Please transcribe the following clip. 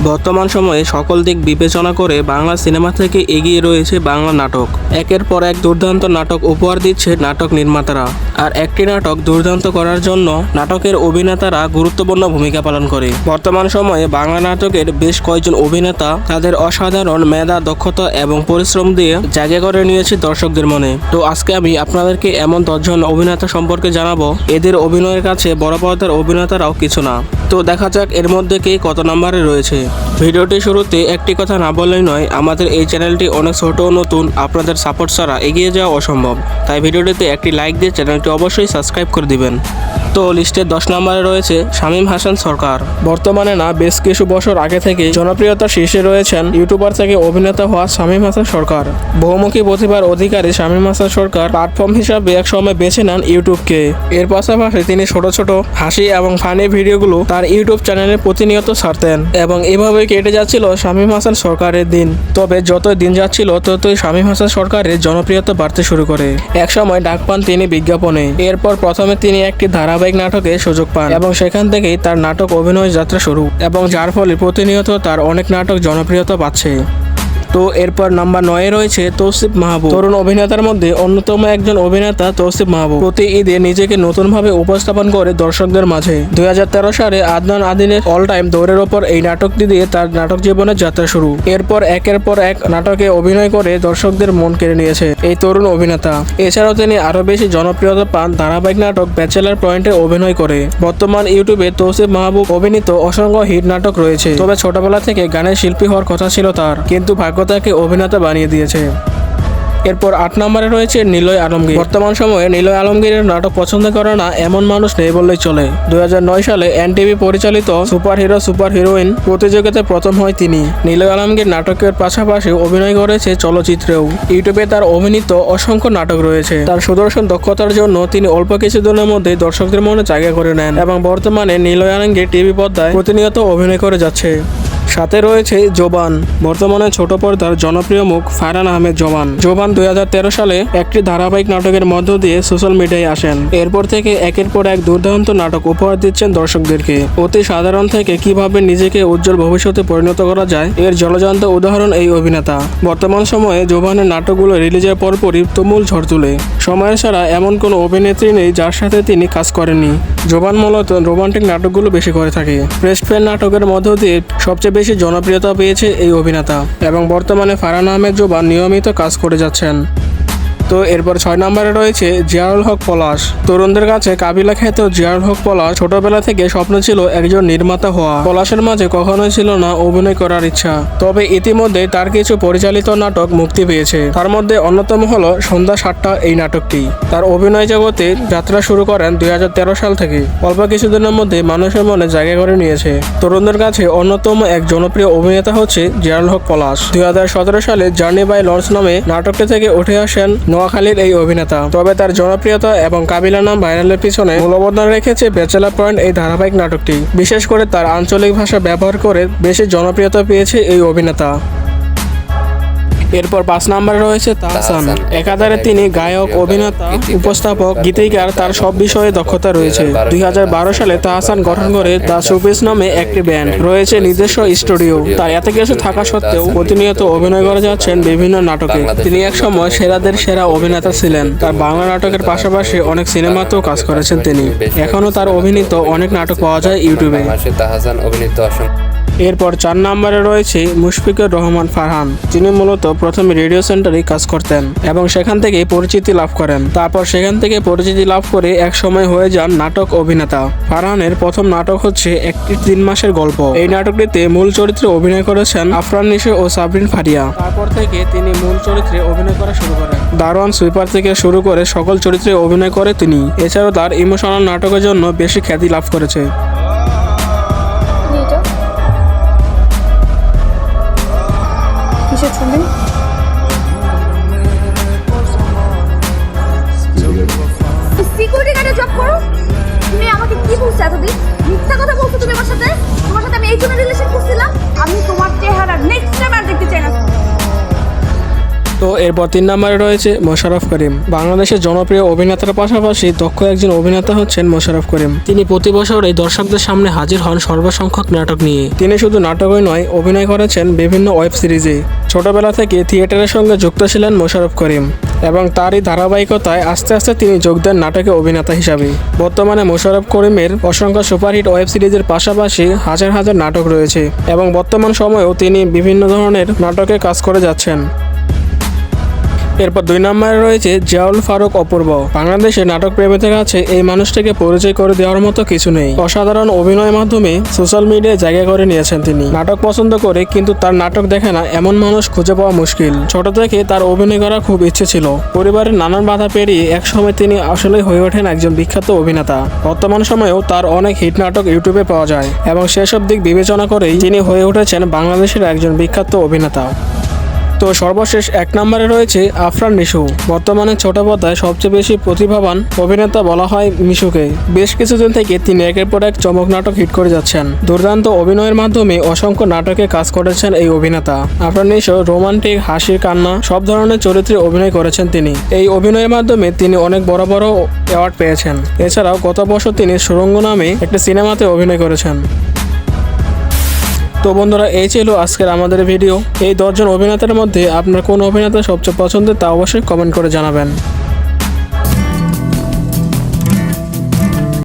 বর্তমান সময়ে সকল দিক বিবেচনা করে বাংলা সিনেমা থেকে এগিয়ে রয়েছে বাংলা নাটক। একের পর এক দুর্দান্ত নাটক উপহার দিচ্ছে নাটক নির্মাতারা। আর একটি নাটক দুর্দান্ত করার জন্য নাটকের অভিনেতারা গুরুত্বপূর্ণ ভূমিকা পালন করে। বর্তমান সময়ে বাংলা নাটকের বেশ কয়েকজন অভিনেতা তাদের অসাধারণ মেধা, দক্ষতা এবং পরিশ্রম দিয়ে জায়গা করে নিয়েছে দর্শকদের মনে। তো আজকে আমি আপনাদেরকে এমন 10 জন অভিনেতা সম্পর্কে জানাবো, এদের অভিনয়ের কাছে বড় পর্দার অভিনেতারাও কিছু না। তো দেখা যাক এর মধ্যে কে কত নম্বরে রয়েছে। ভিডিওটি শুরুতে একটি কথা না বললেই নয়, আমাদের এই চ্যানেলটি অনেক ছোট ও নতুন, আপনাদের সাপোর্ট ছাড়া এগিয়ে যাওয়া অসম্ভব। তাই ভিডিওটিতে একটি লাইক দিয়ে চ্যানেলটি অবশ্যই সাবস্ক্রাইব করে দিবেন। তো লিস্টের 10 নম্বরে রয়েছে শামীম হাসান সরকার। বর্তমানে না, বেশ কিছু বছর আগে থেকে জনপ্রিয়তার শীর্ষে রয়েছেন ইউটিউবার থেকে অভিনেতা হওয়া শামীম হাসান সরকার। বহুমুখী প্রতিভার অধিকারী শামীম হাসান সরকার প্ল্যাটফর্ম হিসাবে একসময় বেছে নেন ইউটিউবকে। এর পাশাপাশি তিনি ছোট ছোট হাসি এবং ফানি ভিডিওগুলো তার ইউটিউব চ্যানেলে প্রতিনিয়ত ছাড়তেন এবং এভাবে কেটে যাচ্ছিল শামীম হাসান সরকারের দিন। তবে যতই দিন যাচ্ছিল ততই শামীম হাসান সরকারের জনপ্রিয়তা বাড়তে শুরু করে। একসময় ডাক পান তিনি বিজ্ঞাপনে। এরপর প্রথমে তিনি একটি ধারাবাহিক নাটকে সুযোগ পান এবং সেখান থেকেই তার নাটক অভিনয় যাত্রা শুরু, এবং যার ফলে প্রতিনিয়ত তার অনেক নাটক জনপ্রিয়তা পাচ্ছে। তো এরপর নাম্বার 9 রয়েছে তৌসিফ মাহবুব। তরুণ অভিনেতার মধ্যে অন্যতম একজন অভিনেতা তৌসিফ মাহবুব প্রতি ঈদে নিজেকে নতুনভাবে উপস্থাপন করে দর্শকদের মাঝে। 2013 সালে আদনান আদিনের অল টাইম দৌড়ের ওপর এই নাটকটি দিয়ে তার নাটক জীবনের যাত্রা শুরু। এরপর একের পর এক নাটকে অভিনয় করে দর্শকদের মন কেড়ে নিয়েছে এই তরুণ অভিনেতা। এছাড়াও তিনি আরো বেশি জনপ্রিয়তা পান ধারাবাহিক নাটক ব্যাচেলার পয়েন্টে অভিনয় করে। বর্তমান ইউটিউবে তৌসিফ মাহবুব অভিনীত অসংখ্য হিট নাটক রয়েছে। তবে ছোটবেলা থেকে গানের শিল্পী হওয়ার কথা ছিল তার, কিন্তু ভাগ্য তাকে অভিনেতা বানিয়ে দিয়েছে। এরপর 8 নম্বরে রয়েছে নিলয় আলমগীর। বর্তমান সময়ে নিলয় আলমগীরের নাটক পছন্দ করে না এমন মানুষ নেই বললেই চলে। 2009 সালে এনটিভি পরিচালিত সুপার হিরো সুপার হিরোইন প্রতিযোগিতায় প্রথম হয় তিনি। নিলয় আলমগীর নাটকের পাশাপাশি অভিনয় করেছে চলচ্চিত্রেও। ইউটিউবে তার অভিনীত অসংখ্য নাটক রয়েছে। তার সুদর্শন দক্ষতার জন্য তিনি অল্প কিছুদিনের মধ্যে দর্শকদের মনে জায়গা করে নেন এবং বর্তমানে নিলয় আলমগীর টিভি পর্দায় প্রতিনিয়ত অভিনয় করে যাচ্ছে। সাথে রয়েছে জোবান। বর্তমানে ছোট পর্দার জনপ্রিয় মুখ ফারহান আহমেদ জোবান। জোবান 2013 সালে একটি ধারাবাহিক নাটকের মধ্য দিয়ে সোশ্যাল মিডিয়ায় আসেন। এরপর থেকে একের পর এক দুর্দান্ত নাটক উপহার দিচ্ছেন দর্শকদেরকে। অতি সাধারণ থেকে কিভাবে নিজেকে উজ্জ্বল ভবিষ্যতে পরিণত করা যায়, এর জলজান্ত উদাহরণ এই অভিনেতা। বর্তমান সময়ে জোবানের নাটকগুলো রিলিজের পরপরই তুমুল ঝড় তুলে। সময়ের ছাড়া এমন কোনো অভিনেত্রী নেই যার সাথে তিনি কাজ করেননি। জোবান মূলত রোমান্টিক নাটকগুলো বেশি করে থাকে। বেস্ট ফ্রেন্ড নাটকের মধ্য দিয়ে সবচেয়ে বেশি জনপ্রিয়তা পেয়েছে এই অভিনেতা এবং বর্তমানে ফারহান আহমেদ জোবান নিয়মিত কাজ করে যাচ্ছেন। তো এরপর 6 নম্বরে রয়েছে জিয়াউল হক পলাশ। তরুণদের কাছে কাবিলা খ্যাত জিয়াউল হক পলাশ ছোটবেলা থেকে স্বপ্ন ছিল একজন নির্মাতা হওয়া। পলাশের মাঝে কখনোই ছিল না অভিনয় করার ইচ্ছা। তবে ইতিমধ্যে তার কিছু পরিচালিত নাটক মুক্তি পেয়েছে। তার মধ্যে অন্যতম হলো সন্ধ্যা 7টা এই নাটকটি। তার অভিনয় জগতে যাত্রা শুরু করেন 2013 সাল থেকে। অল্প কিছুদিনের মধ্যে মানুষের মনে জায়গা করে নিয়েছে। তরুণদের কাছে অন্যতম এক জনপ্রিয় অভিনেতা হচ্ছে জিয়াউল হক পলাশ। 2017 সালে জার্নি বাই লঞ্চ নামে নাটকটি থেকে উঠে আসেন নোয়াখালীর এই অভিনেতা। তবে তার জনপ্রিয়তা এবং কাবিলা নাম ভাইরালের পিছনে মূল অবদান রেখেছে ব্যাচেলার পয়েন্ট এই ধারাবাহিক নাটকটি। বিশেষ করে তার আঞ্চলিক ভাষা ব্যবহার করে বেশি জনপ্রিয়তা পেয়েছে এই অভিনেতা। এরপর 5 নম্বরে রয়েছে তাহসান। একাধারে তিনি গায়ক, অভিনেতা, উপস্থাপক, গীতিকার, তার সব বিষয়ে দক্ষতা রয়েছে। 2012 সালে তাহসান গঠন করে দ্য শোপিস নামে একটি ব্যান্ড। রয়েছে নিজস্ব স্টুডিও। তার এত কিছু থাকা সত্ত্বেও প্রতিনিয়ত অভিনয় করে যাচ্ছেন বিভিন্ন নাটকে। তিনি একসময় সেরাদের সেরা অভিনেতা ছিলেন। তার বাংলা নাটকের পাশাপাশি অনেক সিনেমাতেও কাজ করেছেন তিনি। এখনও তার অভিনীত অনেক নাটক পাওয়া যায় ইউটিউবে। এরপর 4 নম্বরে রয়েছে মুশফিকুর রহমান ফারহান। তিনি মূলত প্রথমে রেডিও সেন্টারে কাজ করতেন এবং সেখান থেকে পরিচিতি লাভ করেন। তারপর সেখান থেকে পরিচিতি লাভ করে এক সময় হয়ে যান নাটক অভিনেতা। ফারহানের প্রথম নাটক হচ্ছে একটি 3 মাসের গল্প। এই নাটকটিতে মূল চরিত্রে অভিনয় করেছেন আফরান নিশো ও সাবরিন ফারিয়া। তারপর থেকে তিনি মূল চরিত্রে অভিনয় করা শুরু করেন। দারোয়ান, সুইপার থেকে শুরু করে সকল চরিত্রে অভিনয় করে তিনি। এছাড়াও তার ইমোশনাল নাটকের জন্য বেশি খ্যাতি লাভ করেছে। সিকিউরিটি গার্ডে জব করো তুমি? আমাকে কি বলছো এতদিন? মিথ্যা কথা বলছো তুমি আমার সাথে। তোমার সাথে আমি এই জন্য রিলেশন করছিলাম। আমি তোমার চেহারা নেক্সট টাইম আর দেখতে চাই না। তো এরপর 3 নম্বরে রয়েছে মোশাররফ করিম। বাংলাদেশের জনপ্রিয় অভিনেতার পাশাপাশি দক্ষ একজন অভিনেতা হচ্ছেন মোশাররফ করিম। তিনি প্রতি বছরই দর্শকদের সামনে হাজির হন সর্বসংখ্যক নাটক নিয়ে। তিনি শুধু নাটকই নয়, অভিনয় করেছেন বিভিন্ন ওয়েব সিরিজে। ছোটবেলা থেকে থিয়েটারের সঙ্গে যুক্ত ছিলেন মোশাররফ করিম এবং তারই ধারাবাহিকতায় আস্তে আস্তে তিনি যোগ দেন নাটকে অভিনেতা হিসাবে। বর্তমানে মোশাররফ করিমের অসংখ্য সুপারহিট ওয়েব সিরিজের পাশাপাশি হাজার হাজার নাটক রয়েছে এবং বর্তমান সময়েও তিনি বিভিন্ন ধরনের নাটকে কাজ করে যাচ্ছেন। এরপর 2 নম্বরে রয়েছে জিয়াউল ফারুক অপূর্ব। বাংলাদেশের নাটক প্রেমীদের কাছে এই মানুষটিকে পরিচয় করে দেওয়ার মতো কিছু নেই। অসাধারণ অভিনয়ের মাধ্যমে সোশ্যাল মিডিয়ায় জায়গা করে নিয়েছেন তিনি। নাটক পছন্দ করে কিন্তু তার নাটক দেখে না এমন মানুষ খুঁজে পাওয়া মুশকিল। ছোট থেকে তার অভিনয় করার খুব ইচ্ছে ছিল। পরিবারের নানান বাধা পেরিয়ে একসময় তিনি আসলে হয়ে ওঠেন একজন বিখ্যাত অভিনেতা। বর্তমান সময়েও তার অনেক হিট নাটক ইউটিউবে পাওয়া যায় এবং সেসব দিক বিবেচনা করেই তিনি হয়ে উঠেছেন বাংলাদেশের একজন বিখ্যাত অভিনেতা। তো সর্বশেষ 1 নম্বরে রয়েছে আফরান নিশু। বর্তমানে ছোট পর্দায় সবচেয়ে বেশি প্রতিভাবান অভিনেতা বলা হয় নিশুকে। বেশ কিছুদিন থেকে তিনি একের পর এক চমক নাটক হিট করে যাচ্ছেন। দুর্দান্ত অভিনয়ের মাধ্যমে অসংখ্য নাটকে কাজ করেছেন এই অভিনেতা। আফরান নিশু রোমান্টিক, হাসির, কান্না সব ধরনের চরিত্রে অভিনয় করেছেন তিনি। এই অভিনয়ের মাধ্যমে তিনি অনেক বড় বড় অ্যাওয়ার্ড পেয়েছেন। এছাড়াও গত বছর তিনি সুরঙ্গ নামে একটি সিনেমাতে অভিনয় করেছেন। তো বন্ধুরা, এই ছিল আজকের আমাদের ভিডিও। এই 10 জন অভিনেতার মধ্যে আপনার কোন অভিনেতা সবচেয়ে পছন্দের তা অবশ্যই কমেন্ট করে জানাবেন।